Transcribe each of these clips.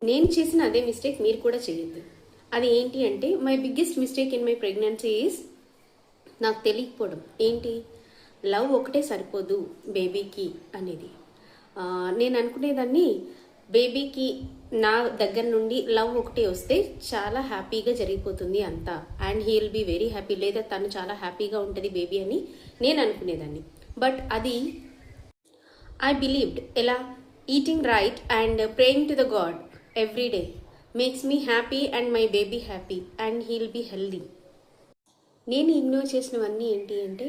నేను చేసిన అదే మిస్టేక్ మీరు కూడా చేయొద్దు. అది ఏంటి అంటే my biggest mistake in my pregnancy is నాకు తెలియకపోవడం. ఏంటి, లవ్ ఒకటే సరిపోదు బేబీకి అనేది. నేను అనుకునేదాన్ని బేబీకి నా దగ్గర నుండి లవ్ ఒకటే వస్తే చాలా హ్యాపీగా జరిగిపోతుంది అంతా, and he will be very happy, లేదా తను చాలా హ్యాపీగా ఉంటుంది బేబీ అని నేను అనుకునేదాన్ని. బట్ అది ఐ బిలీవ్డ్ ఎలా, eating right and praying to the god every day makes me happy and my baby happy and he will be healthy. నేను ఇగ్నోర్ చేసినవన్నీ ఏంటి అంటే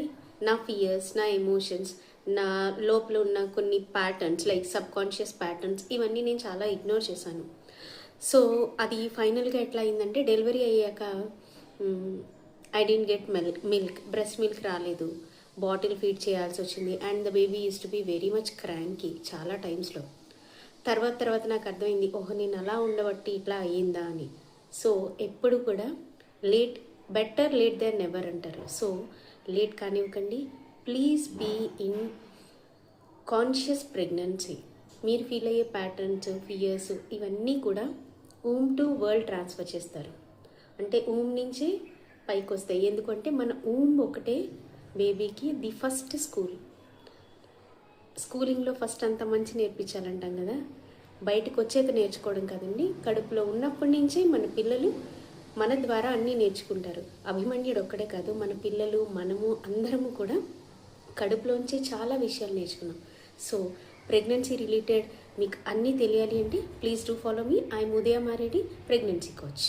నా ఫియర్స్, నా ఎమోషన్స్, నా లోపల ఉన్న కొన్ని patterns like sub conscious patterns, ఇవన్నీ నేను చాలా ఇగ్నోర్ చేశాను. సో అది ఫైనల్గా ఎట్లా అయిందంటే డెలివరీ అయ్యాక I didn't get milk, breast milk రాలేదు, బాటిల్ ఫీడ్ చేయాల్సి వచ్చింది, and the baby used to be very much cranky చాలా టైమ్స్లో. తర్వాత నాకు అర్థమైంది, ఓహో నేను అలా ఉండబట్టి ఇట్లా అయ్యిందా అని. సో ఎప్పుడు కూడా బెటర్ లేట్ దెన్ నెవర్ అంటారు. సో లేట్ కానివ్వకండి, please be in conscious pregnancy. మీరు ఫీల్ అయ్యే ప్యాటర్న్స్, ఫియర్స్ ఇవన్నీ కూడా ఊమ్ టు వరల్డ్ ట్రాన్స్ఫర్ చేస్తారు. అంటే ఊమ్ నుంచే పైకి వస్తాయి. ఎందుకంటే మన ఊమ్ ఒకటే బేబీకి ది ఫస్ట్ స్కూలింగ్లో ఫస్ట్ అంత మంచి నేర్పించాలంటాం కదా, బయటకు వచ్చేది నేర్చుకోవడం కదండి. కడుపులో ఉన్నప్పటి నుంచే మన పిల్లలు మన ద్వారా అన్నీ నేర్చుకుంటారు. అభిమన్యుడు ఒక్కడే కాదు, మన పిల్లలు, మనము అందరము కూడా కడుపులోంచే చాలా విషయాలు నేర్చుకున్నాం. సో ప్రెగ్నెన్సీ రిలేటెడ్ మీకు అన్నీ తెలియాలి అంటే please do follow me. I'm Udaya Mareddy, pregnancy coach.